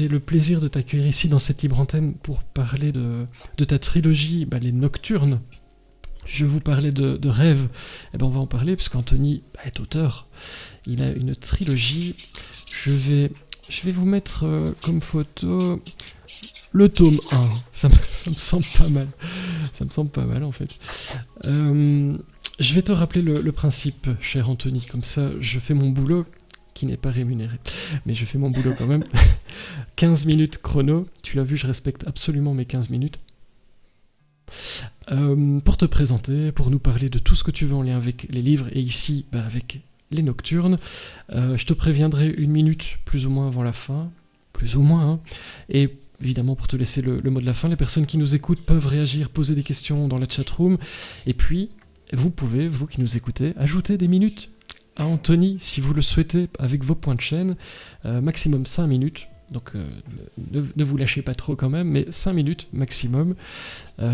J'ai le plaisir de t'accueillir ici dans cette libre antenne pour parler de ta trilogie, Les Nocturnes. Je vous parlais de rêves, on va en parler parce qu'Anthony est auteur. Il a une trilogie. Je vais vous mettre comme photo le tome 1. Ça me semble pas mal. Ça me semble pas mal en fait. Je vais te rappeler le principe, cher Anthony. Comme ça, je fais mon boulot qui n'est pas rémunéré. Mais je fais mon boulot quand même. 15 minutes chrono. Tu l'as vu, je respecte absolument mes 15 minutes. Pour te présenter, pour nous parler de tout ce que tu veux en lien avec les livres, et ici, avec les Nocturnes. Je te préviendrai 1 minute plus ou moins avant la fin. Plus ou moins, hein. Et évidemment, pour te laisser le mot de la fin, les personnes qui nous écoutent peuvent réagir, poser des questions dans la chatroom. Et puis, vous pouvez, vous qui nous écoutez, ajouter des minutes à Anthony, si vous le souhaitez, avec vos points de chaîne. Maximum 5 minutes. Donc, ne vous lâchez pas trop quand même, mais 5 minutes maximum.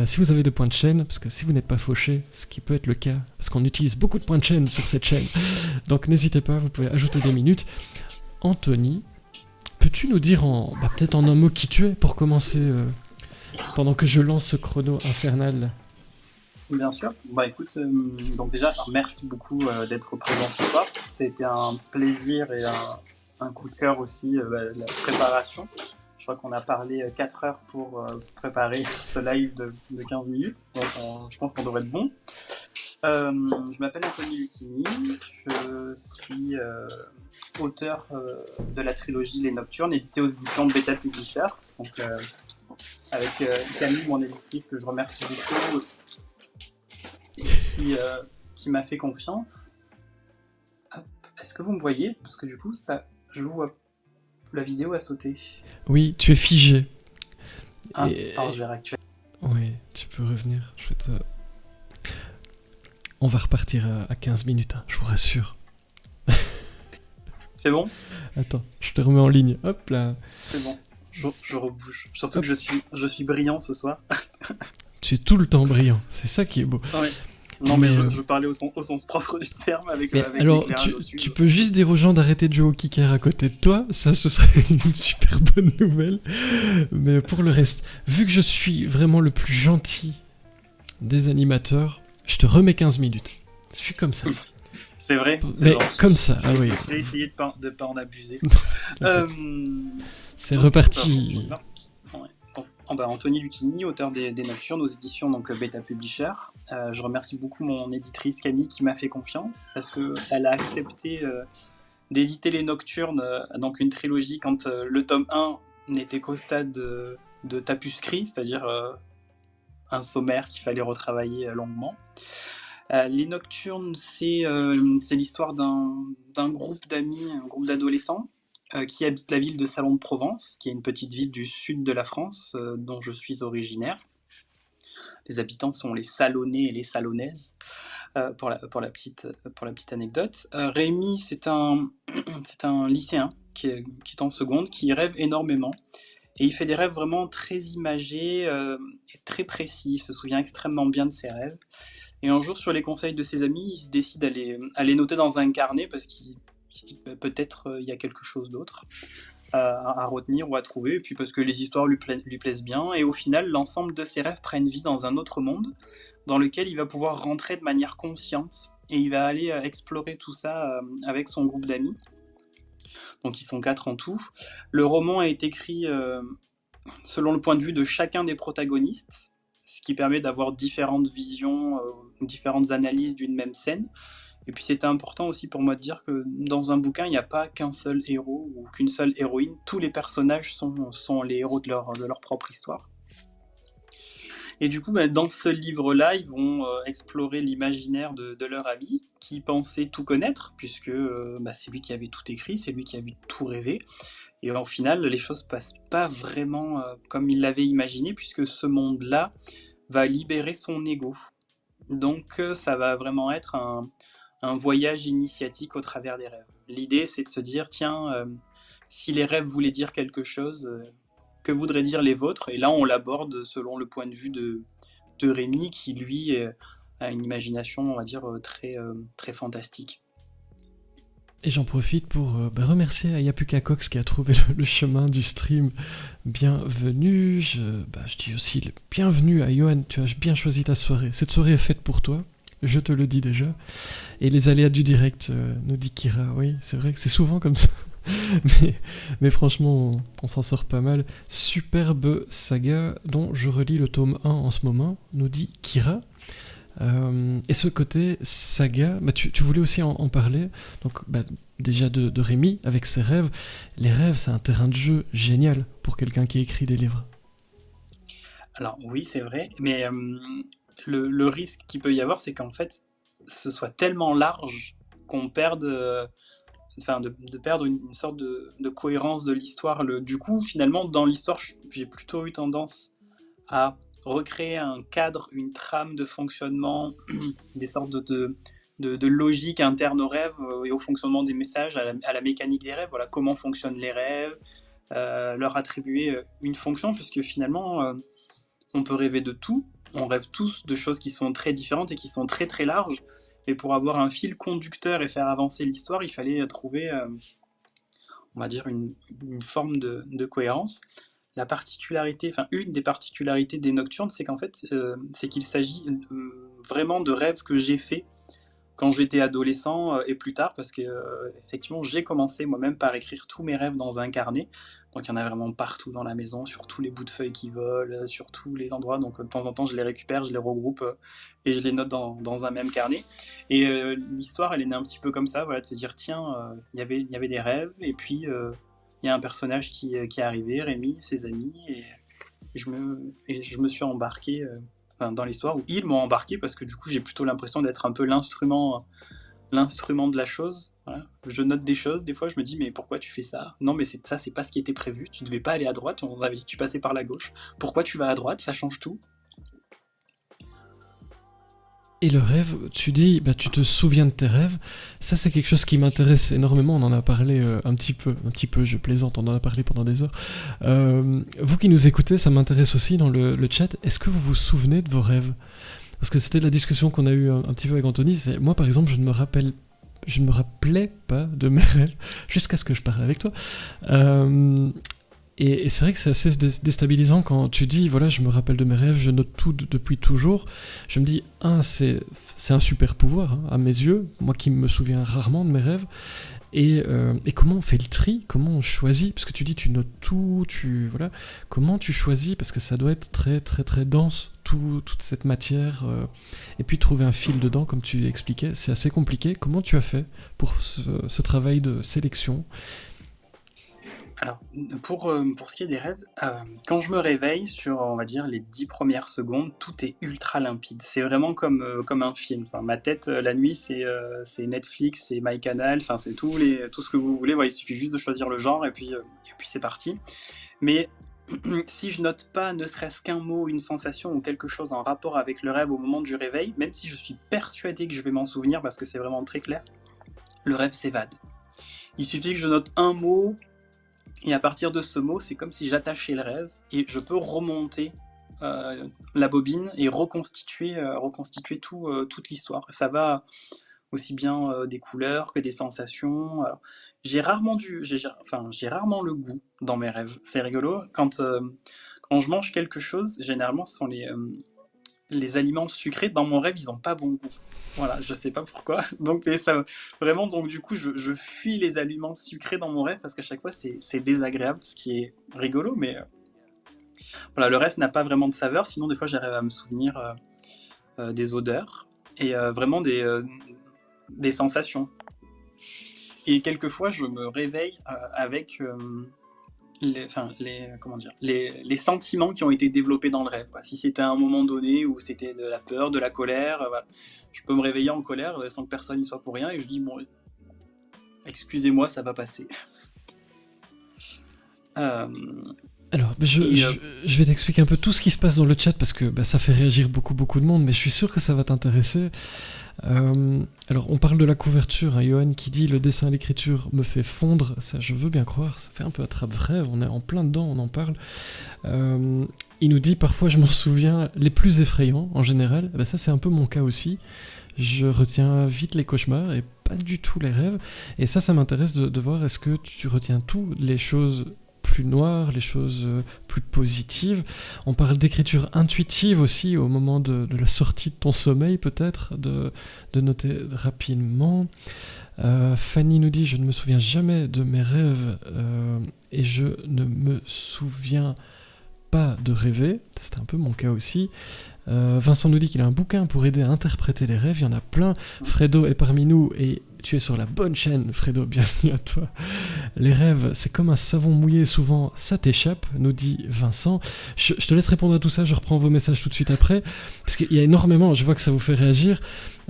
Si vous avez des points de chaîne, parce que si vous n'êtes pas fauché, ce qui peut être le cas, parce qu'on utilise beaucoup de points de chaîne sur cette chaîne, donc n'hésitez pas, vous pouvez ajouter des minutes. Anthony, peux-tu nous dire peut-être en un mot qui tu es pour commencer, pendant que je lance ce chrono infernal? Bien sûr. Écoute, donc déjà, merci beaucoup d'être présent ce soir. C'était un plaisir et un coup de cœur aussi, la préparation. Je crois qu'on a parlé 4 heures pour préparer ce live de 15 minutes. Donc je pense qu'on devrait être bon. Je m'appelle Anthony Lucchini. Je suis auteur de la trilogie Les Nocturnes, éditée aux éditions de Beta Publisher. Donc avec Camille, mon éditrice, que je remercie beaucoup, qui m'a fait confiance. Hop. Est-ce que vous me voyez? Parce que du coup, je vous vois. La vidéo a sauté. Oui, tu es figé. Alors je vais réactualiser. Oui, tu peux revenir. On va repartir à 15 minutes, hein, je vous rassure. C'est bon? Attends, je te remets en ligne. Hop là. C'est bon. Je rebouge. Surtout que je suis brillant ce soir. Tu es tout le temps brillant. C'est ça qui est beau. Ouais. Non, mais je parlais au sens propre du terme avec alors, tu peux juste dire aux gens d'arrêter de jouer au kicker à côté de toi, ça ce serait une super bonne nouvelle. Mais pour le reste, vu que je suis vraiment le plus gentil des animateurs, je te remets 15 minutes. Je suis comme ça. C'est vrai. Mais comme ça, ah oui. Je vais essayer de pas en abuser. C'est reparti. Anthony Lucchini, auteur des Nocturnes aux éditions Beta Publisher. Je remercie beaucoup mon éditrice Camille qui m'a fait confiance parce qu'elle a accepté d'éditer les Nocturnes, donc une trilogie, quand le tome 1 n'était qu'au stade de tapuscrit, c'est-à-dire un sommaire qu'il fallait retravailler longuement. Les Nocturnes, c'est l'histoire d'un groupe d'amis, un groupe d'adolescents qui habitent la ville de Salon de Provence, qui est une petite ville du sud de la France, dont je suis originaire. Les habitants sont les Salonnais et les Salonnaises, pour la petite anecdote. Rémi, c'est un lycéen qui est en seconde, qui rêve énormément. Et il fait des rêves vraiment très imagés et très précis. Il se souvient extrêmement bien de ses rêves. Et un jour, sur les conseils de ses amis, il décide à les noter dans un carnet parce qu'il se dit peut-être il y a quelque chose d'autre à retenir ou à trouver, et puis parce que les histoires lui plaisent bien. Et au final, l'ensemble de ses rêves prennent vie dans un autre monde dans lequel il va pouvoir rentrer de manière consciente. Et il va aller explorer tout ça avec son groupe d'amis. Donc ils sont 4 en tout. Le roman a été écrit selon le point de vue de chacun des protagonistes, ce qui permet d'avoir différentes visions, différentes analyses d'une même scène. Et puis c'était important aussi pour moi de dire que dans un bouquin, il n'y a pas qu'un seul héros ou qu'une seule héroïne. Tous les personnages sont les héros de leur propre histoire. Et du coup, dans ce livre-là, ils vont explorer l'imaginaire de leur ami, qui pensait tout connaître, puisque c'est lui qui avait tout écrit, c'est lui qui avait tout rêvé. Et au final, les choses passent pas vraiment comme il l'avait imaginé, puisque ce monde-là va libérer son ego. Donc ça va vraiment être un voyage initiatique au travers des rêves. L'idée, c'est de se dire, tiens, si les rêves voulaient dire quelque chose, que voudraient dire les vôtres? Et là, on l'aborde selon le point de vue de Rémi, qui, lui, a une imagination, on va dire, très fantastique. Et j'en profite pour remercier Ayapuka Cox qui a trouvé le chemin du stream. Bienvenue. Je dis aussi bienvenue à Johan, tu as bien choisi ta soirée. Cette soirée est faite pour toi, je te le dis déjà. Et les aléas du direct, nous dit Kira. Oui, c'est vrai que c'est souvent comme ça. mais franchement, on s'en sort pas mal. Superbe saga dont je relis le tome 1 en ce moment, nous dit Kira. Et ce côté saga, tu voulais aussi en parler. Donc déjà de Rémi avec ses rêves. Les rêves, c'est un terrain de jeu génial pour quelqu'un qui écrit des livres. Alors oui, c'est vrai, mais le risque qu'il peut y avoir, c'est qu'en fait, ce soit tellement large qu'on perde, de perdre une sorte de cohérence de l'histoire. Du coup, finalement, dans l'histoire, j'ai plutôt eu tendance à recréer un cadre, une trame de fonctionnement, des sortes de logique interne aux rêves et au fonctionnement des messages, à la mécanique des rêves. Voilà, comment fonctionnent les rêves, leur attribuer une fonction, puisque finalement, on peut rêver de tout. On rêve tous de choses qui sont très différentes et qui sont très très larges. Et pour avoir un fil conducteur et faire avancer l'histoire, il fallait trouver, on va dire, une forme de cohérence. La particularité, une des particularités des Nocturnes, c'est qu'en fait, c'est qu'il s'agit vraiment de rêves que j'ai faits quand j'étais adolescent et plus tard, parce que effectivement, j'ai commencé moi-même par écrire tous mes rêves dans un carnet. Donc il y en a vraiment partout dans la maison, sur tous les bouts de feuilles qui volent, sur tous les endroits. Donc de temps en temps, je les récupère, je les regroupe et je les note dans un même carnet. Et l'histoire, elle est née un petit peu comme ça, voilà, de se dire, tiens, il y avait des rêves, et puis il y a un personnage qui est arrivé, Rémi, ses amis, et je me suis embarqué dans l'histoire, où ils m'ont embarqué, parce que du coup j'ai plutôt l'impression d'être un peu l'instrument de la chose. Voilà. Je note des choses, des fois je me dis, mais pourquoi tu fais ça? Non, mais c'est pas ce qui était prévu, tu devais pas aller à droite, on avait dit que tu passais par la gauche, pourquoi tu vas à droite? Ça change tout. Et le rêve, tu dis, tu te souviens de tes rêves. Ça, c'est quelque chose qui m'intéresse énormément. On en a parlé un petit peu, je plaisante, on en a parlé pendant des heures. Vous qui nous écoutez, ça m'intéresse aussi dans le chat. Est-ce que vous vous souvenez de vos rêves? Parce que c'était la discussion qu'on a eue un petit peu avec Anthony. Moi, par exemple, je ne me rappelais pas de mes rêves jusqu'à ce que je parle avec toi. Et c'est vrai que c'est assez déstabilisant quand tu dis, voilà, je me rappelle de mes rêves, je note tout depuis toujours. Je me dis, c'est un super pouvoir, à mes yeux, moi qui me souviens rarement de mes rêves. Et comment on fait le tri? Comment on choisit? Parce que tu dis, tu notes tout, voilà. Comment tu choisis? Parce que ça doit être très, très, très dense, toute cette matière. Et puis trouver un fil dedans, comme tu expliquais, c'est assez compliqué. Comment tu as fait pour ce travail de sélection? Alors, pour ce qui est des rêves, quand je me réveille sur, on va dire, les 10 premières secondes, tout est ultra limpide. C'est vraiment comme un film. Enfin, ma tête, la nuit, c'est Netflix, c'est MyCanal, enfin, c'est tout ce que vous voulez. Ouais, il suffit juste de choisir le genre et puis c'est parti. Mais si je note pas ne serait-ce qu'un mot, une sensation ou quelque chose en rapport avec le rêve au moment du réveil, même si je suis persuadé que je vais m'en souvenir parce que c'est vraiment très clair, le rêve s'évade. Il suffit que je note un mot, et à partir de ce mot, c'est comme si j'attachais le rêve, et je peux remonter la bobine et reconstituer toute l'histoire. Ça va aussi bien des couleurs que des sensations. Alors, j'ai rarement le goût dans mes rêves. C'est rigolo. Quand je mange quelque chose, généralement, ce sont les aliments sucrés. Dans mon rêve, ils n'ont pas bon goût. Voilà, je sais pas pourquoi. Donc du coup, je fuis les aliments sucrés dans mon rêve parce qu'à chaque fois, c'est désagréable, ce qui est rigolo, mais voilà, le reste n'a pas vraiment de saveur. Sinon, des fois, j'arrive à me souvenir des odeurs et vraiment des sensations. Et quelquefois, je me réveille avec les sentiments qui ont été développés dans le rêve. Si c'était à un moment donné où c'était de la peur, de la colère, voilà. Je peux me réveiller en colère sans que personne n'y soit pour rien et je dis, bon, excusez-moi, ça va passer. Alors, je vais t'expliquer un peu tout ce qui se passe dans le chat parce que ça fait réagir beaucoup de monde, mais je suis sûr que ça va t'intéresser. Alors, on parle de la couverture, Johan qui dit « Le dessin et l'écriture me fait fondre », ça je veux bien croire, ça fait un peu attrape-rêve, on est en plein dedans, on en parle. Il nous dit « Parfois je m'en souviens les plus effrayants, en général », ça c'est un peu mon cas aussi, je retiens vite les cauchemars et pas du tout les rêves. Et ça m'intéresse de voir, est-ce que tu retiens tout, les choses plus noires, les choses plus positives. On parle d'écriture intuitive aussi au moment de la sortie de ton sommeil, peut-être, de noter rapidement. Fanny nous dit: je ne me souviens jamais de mes rêves et je ne me souviens pas de rêver. C'était un peu mon cas aussi. Vincent nous dit qu'il a un bouquin pour aider à interpréter les rêves. Il y en a plein. Fredo est parmi nous et tu es sur la bonne chaîne, Fredo, bienvenue à toi. Les rêves, c'est comme un savon mouillé, souvent ça t'échappe, nous dit Vincent. Je te laisse répondre à tout ça, je reprends vos messages tout de suite après, parce qu'il y a énormément, je vois que ça vous fait réagir.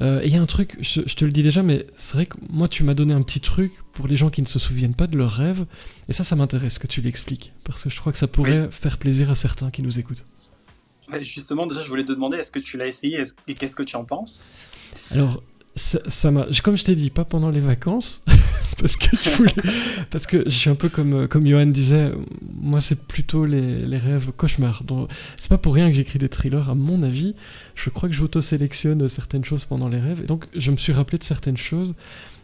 Et il y a un truc, je te le dis déjà, mais c'est vrai que moi tu m'as donné un petit truc pour les gens qui ne se souviennent pas de leurs rêves, et ça m'intéresse que tu l'expliques, parce que je crois que ça pourrait faire plaisir à certains qui nous écoutent. Ouais, justement, déjà je voulais te demander, est-ce que tu l'as essayé et qu'est-ce que tu en penses? Alors, ça m'a, comme je t'ai dit, pas pendant les vacances, parce que je suis un peu comme Johan disait, moi c'est plutôt les rêves cauchemars. Donc, c'est pas pour rien que j'écris des thrillers, à mon avis. Je crois que j'auto-sélectionne certaines choses pendant les rêves, et donc je me suis rappelé de certaines choses,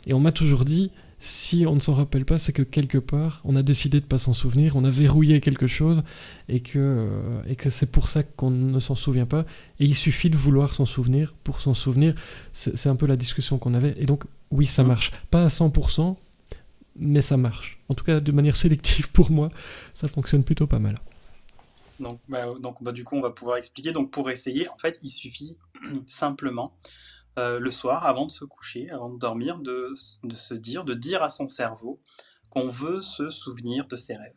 et on m'a toujours dit, si on ne s'en rappelle pas, c'est que quelque part, on a décidé de pas s'en souvenir, on a verrouillé quelque chose, et que c'est pour ça qu'on ne s'en souvient pas, et il suffit de vouloir s'en souvenir pour s'en souvenir. C'est un peu la discussion qu'on avait, et donc oui, ça marche. Pas à 100%, mais ça marche. En tout cas, de manière sélective pour moi, ça fonctionne plutôt pas mal. Donc, du coup, on va pouvoir expliquer. Donc, pour essayer, en fait, il suffit simplement le soir, avant de se coucher, avant de dormir, de dire à son cerveau qu'on veut se souvenir de ses rêves.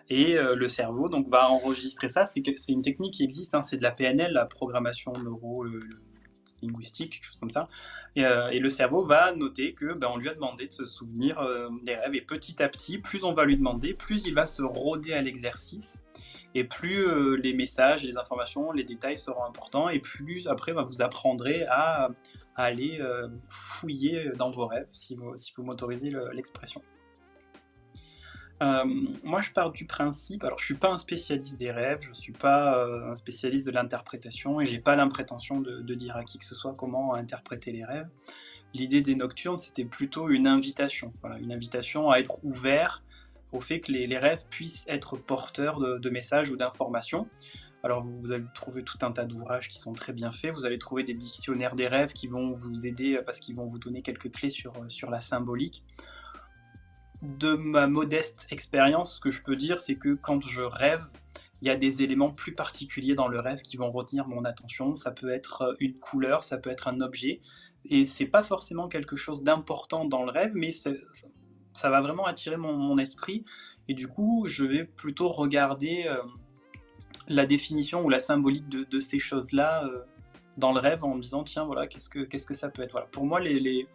Et le cerveau donc va enregistrer ça. C'est une technique qui existe, hein, c'est de la PNL, la programmation neuro-linguistique, quelque chose comme ça. Et le cerveau va noter que on lui a demandé de se souvenir des rêves. Et petit à petit, plus on va lui demander, plus il va se rôder à l'exercice. Et plus les messages, les informations, les détails seront importants, et plus après vous apprendrez à aller fouiller dans vos rêves, si vous m'autorisez l'expression. Moi, je pars du principe, alors je suis pas un spécialiste des rêves, je suis pas un spécialiste de l'interprétation, et j'ai pas l'imprétention de dire à qui que ce soit comment interpréter les rêves. L'idée des nocturnes, c'était plutôt une invitation, voilà, une invitation à être ouvert au fait que les rêves puissent être porteurs de messages ou d'informations. Alors vous allez trouver tout un tas d'ouvrages qui sont très bien faits, vous allez trouver des dictionnaires des rêves qui vont vous aider parce qu'ils vont vous donner quelques clés sur la symbolique. De ma modeste expérience, ce que je peux dire, c'est que quand je rêve, il y a des éléments plus particuliers dans le rêve qui vont retenir mon attention. Ça peut être une couleur, ça peut être un objet, et c'est pas forcément quelque chose d'important dans le rêve, mais ça va vraiment attirer mon esprit, et du coup, je vais plutôt regarder la définition ou la symbolique de ces choses-là dans le rêve en me disant tiens voilà qu'est-ce que ça peut être. Voilà. Pour moi les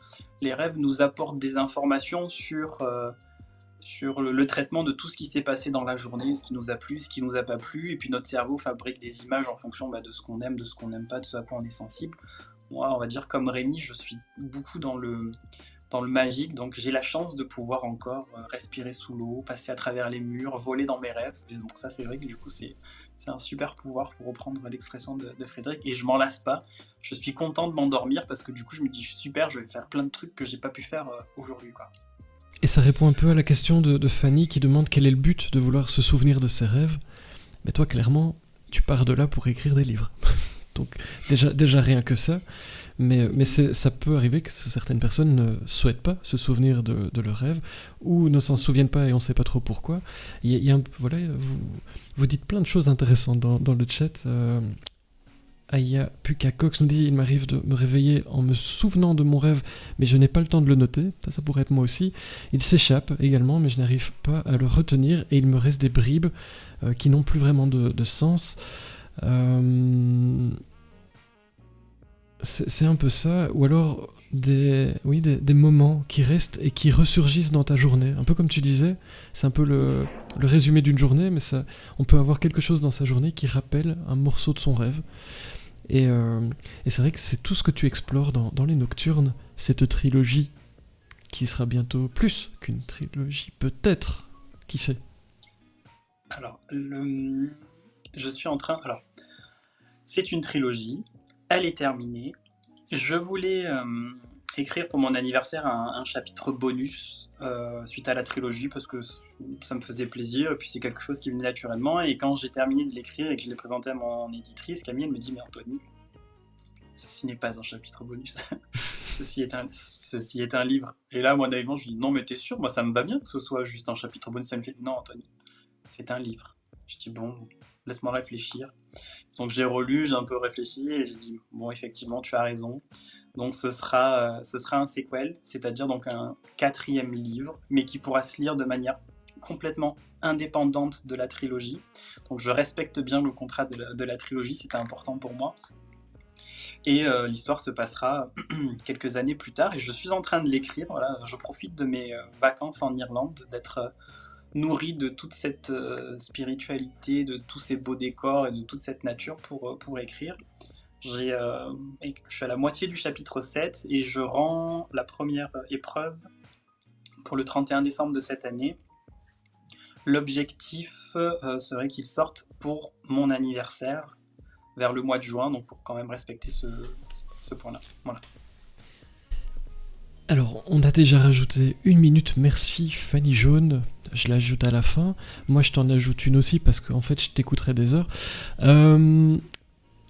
rêves nous apportent des informations sur le traitement de tout ce qui s'est passé dans la journée, ce qui nous a plu, ce qui nous a pas plu, et puis notre cerveau fabrique des images en fonction de ce qu'on aime, de ce qu'on n'aime pas, de ce à quoi on est sensible. Moi on va dire comme Rémi, je suis beaucoup dans le magique, donc j'ai la chance de pouvoir encore respirer sous l'eau, passer à travers les murs, voler dans mes rêves, et donc ça c'est vrai que du coup c'est un super pouvoir, pour reprendre l'expression de Frédéric, et je m'en lasse pas, je suis content de m'endormir parce que du coup je me dis super, je vais faire plein de trucs que j'ai pas pu faire aujourd'hui quoi. Et ça répond un peu à la question de Fanny qui demande quel est le but de vouloir se souvenir de ses rêves. Mais toi clairement, tu pars de là pour écrire des livres. Donc déjà rien que ça. Mais ça peut arriver que certaines personnes ne souhaitent pas se souvenir de leurs rêves, ou ne s'en souviennent pas et on ne sait pas trop pourquoi. Voilà, vous dites plein de choses intéressantes dans le chat. Aya Pukacox nous dit « Il m'arrive de me réveiller en me souvenant de mon rêve, mais je n'ai pas le temps de le noter. » Ça pourrait être moi aussi. Il s'échappe également, mais je n'arrive pas à le retenir, et il me reste des bribes qui n'ont plus vraiment de sens. C'est un peu ça, ou alors des moments qui restent et qui ressurgissent dans ta journée. Un peu comme tu disais, c'est un peu le résumé d'une journée, mais on peut avoir quelque chose dans sa journée qui rappelle un morceau de son rêve. Et c'est vrai que c'est tout ce que tu explores dans les Nocturnes, cette trilogie, qui sera bientôt plus qu'une trilogie, peut-être, qui sait. Alors, je suis en train... Alors, c'est une trilogie, elle est terminée. Je voulais écrire pour mon anniversaire un chapitre bonus suite à la trilogie parce que ça me faisait plaisir et puis c'est quelque chose qui venait naturellement. Et quand j'ai terminé de l'écrire et que je l'ai présenté à mon éditrice, Camille, elle me dit « Mais Anthony, ceci n'est pas un chapitre bonus, ceci est un livre. » Et là, moi, naïvement, je dis « Non, mais t'es sûr? Moi, ça me va bien que ce soit juste un chapitre bonus. » Elle me fait « Non, Anthony, c'est un livre. » Je dis « Bon, laisse-moi réfléchir. » Donc j'ai relu, j'ai un peu réfléchi et j'ai dit « Bon, effectivement, tu as raison. » Donc ce sera un sequel, c'est-à-dire donc un 4e livre, mais qui pourra se lire de manière complètement indépendante de la trilogie. Donc je respecte bien le contrat de la trilogie, c'était important pour moi. Et l'histoire se passera quelques années plus tard et je suis en train de l'écrire. Voilà, je profite de mes vacances en Irlande, d'être nourri de toute cette spiritualité, de tous ces beaux décors et de toute cette nature pour écrire. Je suis à la moitié du chapitre 7 et je rends la première épreuve pour le 31 décembre de cette année. L'objectif serait qu'il sorte pour mon anniversaire vers le mois de juin, donc pour quand même respecter ce point-là. Voilà. Alors, on a déjà rajouté 1 minute, merci Fanny Jaune, je l'ajoute à la fin. Moi, je t'en ajoute une aussi parce qu'en fait, je t'écouterai des heures.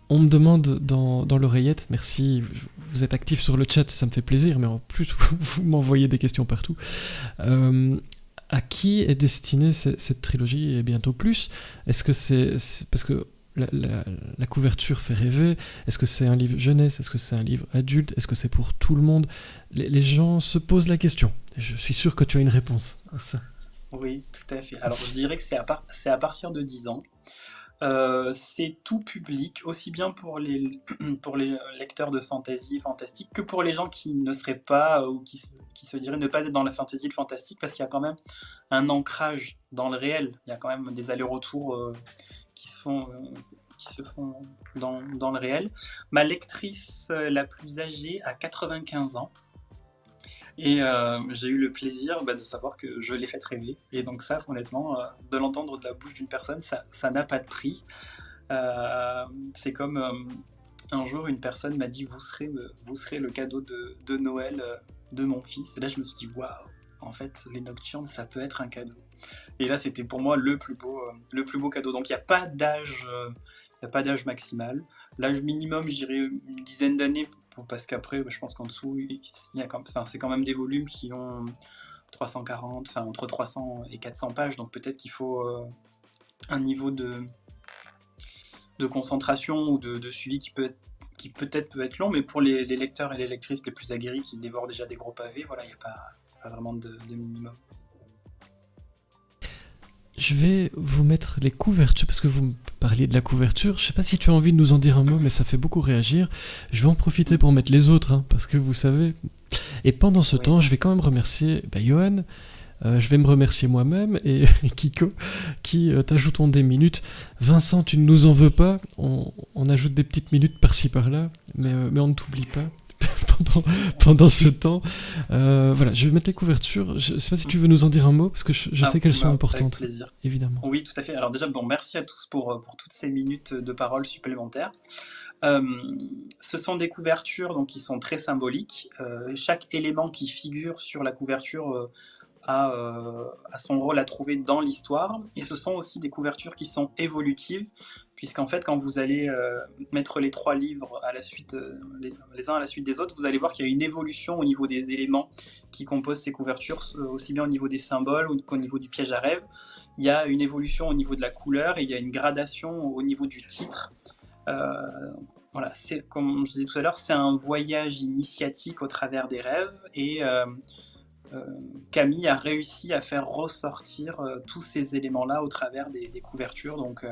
On me demande dans l'oreillette, merci, vous êtes actif sur le chat, ça me fait plaisir, mais en plus, vous m'envoyez des questions partout. À qui est destinée cette trilogie et bientôt plus? Est-ce que c'est parce que la couverture fait rêver? Est-ce que c'est un livre jeunesse? Est-ce que c'est un livre adulte? Est-ce que c'est pour tout le monde? Les gens se posent la question. Je suis sûr que tu as une réponse à ça. Oui, tout à fait. Alors, je dirais que c'est à partir de 10 ans. C'est tout public, aussi bien pour les lecteurs de fantasy fantastique que pour les gens qui ne seraient pas ou qui se diraient ne pas être dans la fantasy le fantastique, parce qu'il y a quand même un ancrage dans le réel. Il y a quand même des allers-retours qui se font dans le réel. Ma lectrice la plus âgée a 95 ans. Et j'ai eu le plaisir de savoir que je l'ai fait rêver. Et donc ça, honnêtement, de l'entendre de la bouche d'une personne, ça n'a pas de prix. C'est comme un jour, une personne m'a dit « Vous serez le cadeau de Noël de mon fils ». Et là, je me suis dit « Waouh, en fait, les Nocturnes, ça peut être un cadeau ». Et là, c'était pour moi le plus beau cadeau. Donc il n'y a pas d'âge maximal. L'âge minimum, je dirais une dizaine d'années, parce qu'après, je pense qu'en dessous, c'est quand même des volumes qui ont 340, entre 300 et 400 pages, donc peut-être qu'il faut un niveau de concentration ou de suivi qui peut-être peut être long, mais pour les lecteurs et les lectrices les plus aguerris qui dévorent déjà des gros pavés, voilà, il n'y a pas vraiment de minimum. Je vais vous mettre les couvertures, parce que vous me parliez de la couverture. Je sais pas si tu as envie de nous en dire un mot, mais ça fait beaucoup réagir. Je vais en profiter pour mettre les autres, parce que vous savez. Et pendant ce temps, je vais quand même remercier Johan. Je vais me remercier moi-même et Kiko qui t'ajoutons des minutes. Vincent, tu ne nous en veux pas. On ajoute des petites minutes par-ci par-là, mais on ne t'oublie pas. Pendant ce temps. Voilà, je vais mettre les couvertures. Je ne sais pas si tu veux nous en dire un mot, parce que je sais qu'elles sont importantes. Avec plaisir. Évidemment. Oui, tout à fait. Alors déjà, merci à tous pour toutes ces minutes de parole supplémentaires. Ce sont des couvertures donc, qui sont très symboliques. Chaque élément qui figure sur la couverture a son rôle à trouver dans l'histoire. Et ce sont aussi des couvertures qui sont évolutives, puisqu'en fait, quand vous allez mettre les 3 livres à la suite, les uns à la suite des autres, vous allez voir qu'il y a une évolution au niveau des éléments qui composent ces couvertures, aussi bien au niveau des symboles qu'au niveau du piège à rêve. Il y a une évolution au niveau de la couleur et il y a une gradation au niveau du titre. Voilà, comme je disais tout à l'heure, c'est un voyage initiatique au travers des rêves et Camille a réussi à faire ressortir tous ces éléments-là au travers des couvertures. Donc,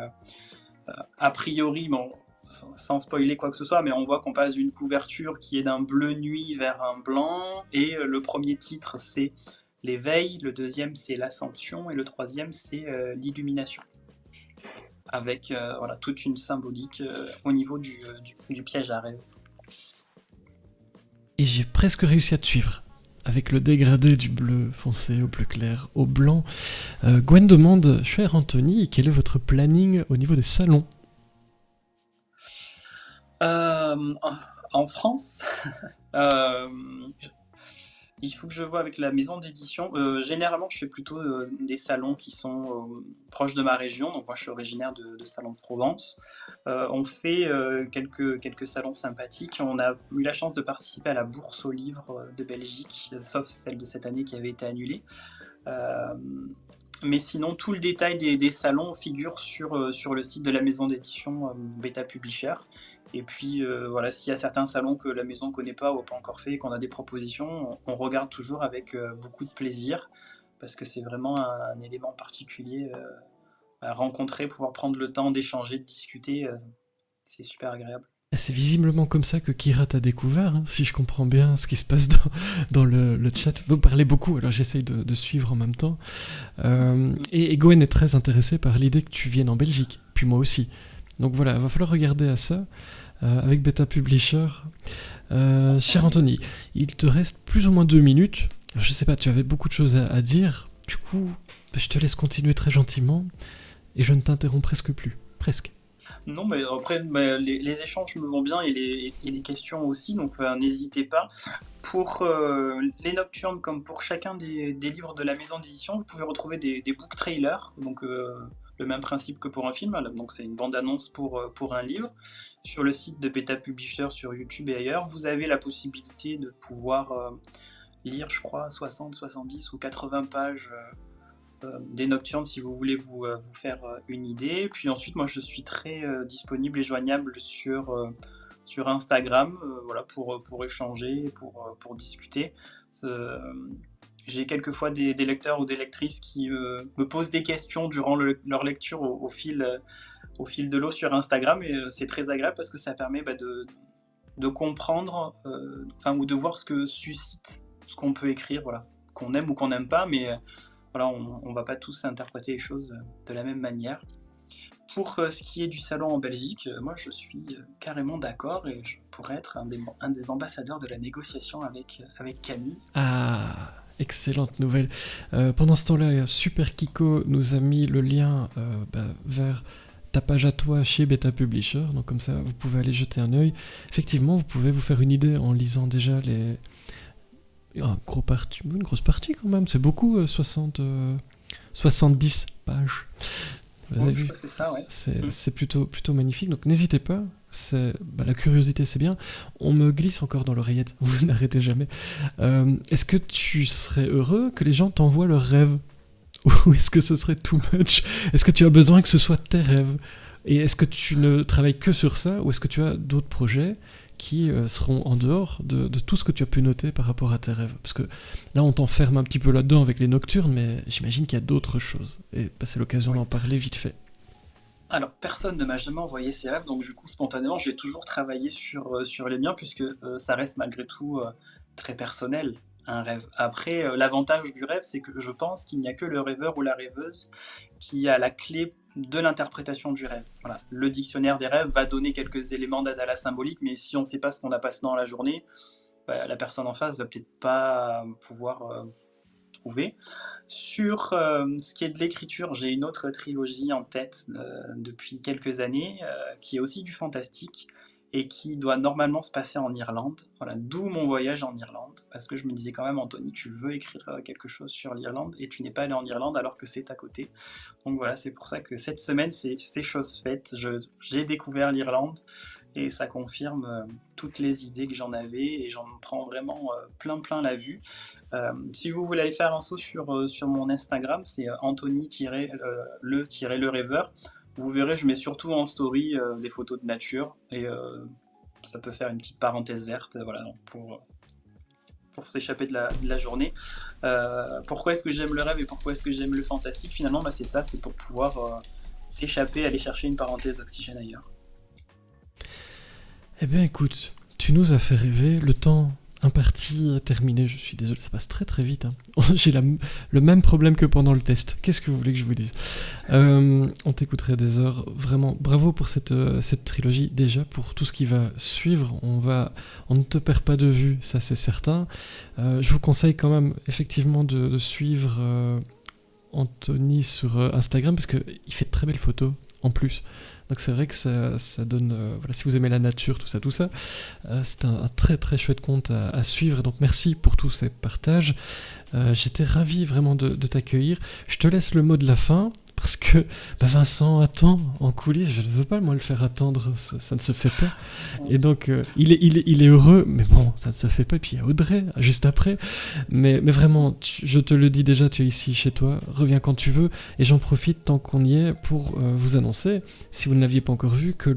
a priori, sans spoiler quoi que ce soit, mais on voit qu'on passe d'une couverture qui est d'un bleu nuit vers un blanc, et le premier titre c'est l'éveil, le deuxième c'est l'ascension, et le troisième c'est l'illumination. Avec toute une symbolique au niveau du piège à rêve. Et j'ai presque réussi à te suivre. Avec le dégradé du bleu foncé au bleu clair au blanc. Gwen demande, cher Anthony, quel est votre planning au niveau des salons ? En France, euh, il faut que je vois avec la maison d'édition. Généralement, je fais plutôt des salons qui sont proches de ma région. Donc moi, je suis originaire de Salon de Provence. On fait quelques salons sympathiques. On a eu la chance de participer à la Bourse aux livres de Belgique, sauf celle de cette année qui avait été annulée. Euh, mais sinon, tout le détail des salons figure sur le site de la maison d'édition Beta Publisher. Et puis, voilà, s'il y a certains salons que la maison ne connaît pas ou n'a pas encore fait et qu'on a des propositions, on regarde toujours avec beaucoup de plaisir, parce que c'est vraiment un élément particulier à rencontrer, pouvoir prendre le temps d'échanger, de discuter, c'est super agréable. C'est visiblement comme ça que Kira t'a découvert, hein, si je comprends bien ce qui se passe dans le chat. Vous parlez beaucoup, alors j'essaye de suivre en même temps. Et Gwen est très intéressée par l'idée que tu viennes en Belgique, puis moi aussi. Donc voilà, il va falloir regarder à ça avec Beta Publisher. Cher Anthony, il te reste plus ou moins 2 minutes. Je sais pas, tu avais beaucoup de choses à dire. Du coup, je te laisse continuer très gentiment et je ne t'interromps presque plus. Presque. Non, mais après, les échanges me vont bien et les questions aussi, donc n'hésitez pas. Pour les nocturnes, comme pour chacun des livres de la maison d'édition, vous pouvez retrouver des book trailers, donc le même principe que pour un film, donc c'est une bande-annonce pour un livre. Sur le site de Beta Publisher, sur YouTube et ailleurs, vous avez la possibilité de pouvoir lire, je crois, 60, 70 ou 80 pages des nocturnes si vous voulez vous faire une idée. Puis ensuite, moi je suis très disponible et joignable sur Instagram, voilà, pour échanger, pour discuter. J'ai quelquefois des lecteurs ou des lectrices qui me posent des questions durant leur lecture au fil de l'eau sur Instagram, et c'est très agréable parce que ça permet de comprendre, ou de voir ce que suscite ce qu'on peut écrire, voilà, qu'on aime ou qu'on n'aime pas, mais voilà, on ne va pas tous interpréter les choses de la même manière. Pour ce qui est du salon en Belgique, moi je suis carrément d'accord et je pourrais être un des ambassadeurs de la négociation avec Camille. Ah, excellente nouvelle. Pendant ce temps-là, Super Kiko nous a mis le lien vers ta page à toi chez Beta Publisher, donc comme ça vous pouvez aller jeter un œil. Effectivement, vous pouvez vous faire une idée en lisant déjà une grosse partie quand même, c'est beaucoup, 70 pages. Vous avez vu, c'est ça, ouais. C'est plutôt magnifique, donc n'hésitez pas, la curiosité c'est bien. On me glisse encore dans l'oreillette, vous n'arrêtez jamais. Est-ce que tu serais heureux que les gens t'envoient leurs rêves ? Ou est-ce que ce serait too much ? Est-ce que tu as besoin que ce soit tes rêves ? Et est-ce que tu ne travailles que sur ça, ou est-ce que tu as d'autres projets qui seront en dehors de tout ce que tu as pu noter par rapport à tes rêves ? Parce que là, on t'enferme un petit peu là-dedans avec les nocturnes, mais j'imagine qu'il y a d'autres choses. Et c'est l'occasion d'en parler vite fait. Alors, personne ne m'a jamais envoyé ses rêves, donc du coup, spontanément, j'ai toujours travaillé sur les miens, puisque ça reste malgré tout très personnel, un rêve. Après, l'avantage du rêve, c'est que je pense qu'il n'y a que le rêveur ou la rêveuse qui a la clé de l'interprétation du rêve. Voilà. Le dictionnaire des rêves va donner quelques éléments d'aide à la symbolique, mais si on ne sait pas ce qu'on a passé dans la journée, la personne en face va peut-être pas pouvoir trouver. Sur ce qui est de l'écriture, j'ai une autre trilogie en tête depuis quelques années, qui est aussi du fantastique, et qui doit normalement se passer en Irlande. Voilà, d'où mon voyage en Irlande, parce que je me disais quand même, Anthony, tu veux écrire quelque chose sur l'Irlande, et tu n'es pas allé en Irlande alors que c'est à côté. Donc voilà, c'est pour ça que cette semaine, c'est chose faite. J'ai découvert l'Irlande, et ça confirme toutes les idées que j'en avais, et j'en prends vraiment plein la vue. Si vous voulez aller faire un saut sur mon Instagram, c'est Anthony-le rêveur. Vous verrez, je mets surtout en story des photos de nature, et ça peut faire une petite parenthèse verte, voilà, pour s'échapper de la journée. Pourquoi est-ce que j'aime le rêve et pourquoi est-ce que j'aime le fantastique ? Finalement, c'est ça, c'est pour pouvoir s'échapper, aller chercher une parenthèse d'oxygène ailleurs. Eh bien écoute, tu nous as fait rêver, le temps imparti est terminé, je suis désolé, ça passe très vite. Hein. J'ai le même problème que pendant le test, qu'est-ce que vous voulez que je vous dise ? On t'écouterait des heures, vraiment bravo pour cette trilogie, déjà pour tout ce qui va suivre, on ne te perd pas de vue, ça c'est certain. Je vous conseille quand même effectivement de suivre Anthony sur Instagram, parce qu'il fait de très belles photos. en plus. Donc c'est vrai que ça donne, voilà, si vous aimez la nature, tout ça, c'est un très très chouette conte à suivre. Donc merci pour tous ces partages. J'étais ravi vraiment de t'accueillir. Je te laisse le mot de la fin, parce que Vincent attend en coulisses. Je ne veux pas moi le faire attendre, ça ne se fait pas. Et donc il est heureux, mais bon, ça ne se fait pas. Et puis il y a Audrey juste après. Mais vraiment, je te le dis déjà, tu es ici chez toi, reviens quand tu veux. Et j'en profite tant qu'on y est pour vous annoncer, si vous ne l'aviez pas encore vu, que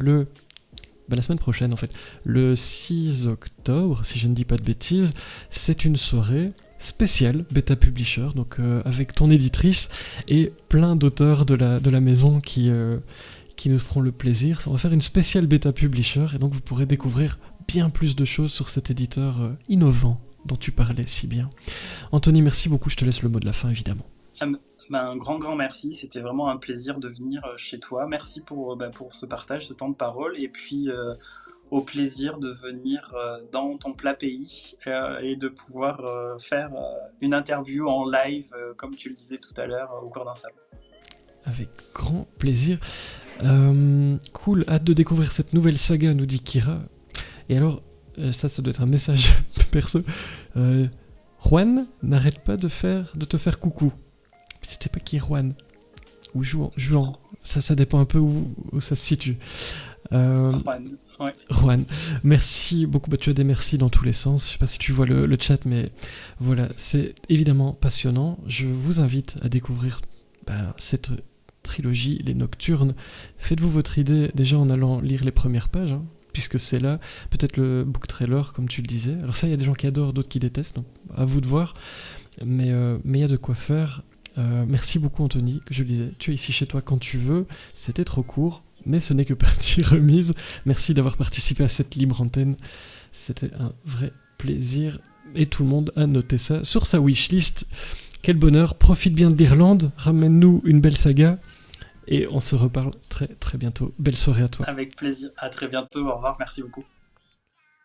la semaine prochaine en fait, le 6 octobre, si je ne dis pas de bêtises, c'est une soirée spéciale Bêta Publisher, donc avec ton éditrice et plein d'auteurs de la maison qui nous feront le plaisir. On va faire une spéciale Bêta Publisher et donc vous pourrez découvrir bien plus de choses sur cet éditeur innovant dont tu parlais si bien. Anthony, merci beaucoup, je te laisse le mot de la fin évidemment. Un grand merci, c'était vraiment un plaisir de venir chez toi. Merci pour ce partage, ce temps de parole, et puis au plaisir de venir dans ton plat pays et de pouvoir faire une interview en live, comme tu le disais tout à l'heure, au cours d'un salon. Avec grand plaisir. Cool, hâte de découvrir cette nouvelle saga, nous dit Kira. Et alors, ça doit être un message perso. Juan n'arrête pas de te faire coucou. C'était pas qui Juan ou Juan. Ça dépend un peu où ça se situe. Juan, ouais. Juan, merci beaucoup. Tu as des merci dans tous les sens. Je sais pas si tu vois le chat, mais voilà, c'est évidemment passionnant. Je vous invite à découvrir cette trilogie, Les Nocturnes. Faites-vous votre idée déjà en allant lire les premières pages, puisque c'est là. Peut-être le book trailer, comme tu le disais. Alors ça, il y a des gens qui adorent, d'autres qui détestent, donc à vous de voir. Mais il y a de quoi faire. Merci beaucoup Anthony, que je le disais, tu es ici chez toi quand tu veux, c'était trop court, mais ce n'est que partie remise. Merci d'avoir participé à cette libre antenne, c'était un vrai plaisir, et tout le monde a noté ça sur sa wishlist. Quel bonheur, profite bien de l'Irlande, ramène-nous une belle saga, et on se reparle très très bientôt. Belle soirée à toi. Avec plaisir, à très bientôt, au revoir, merci beaucoup.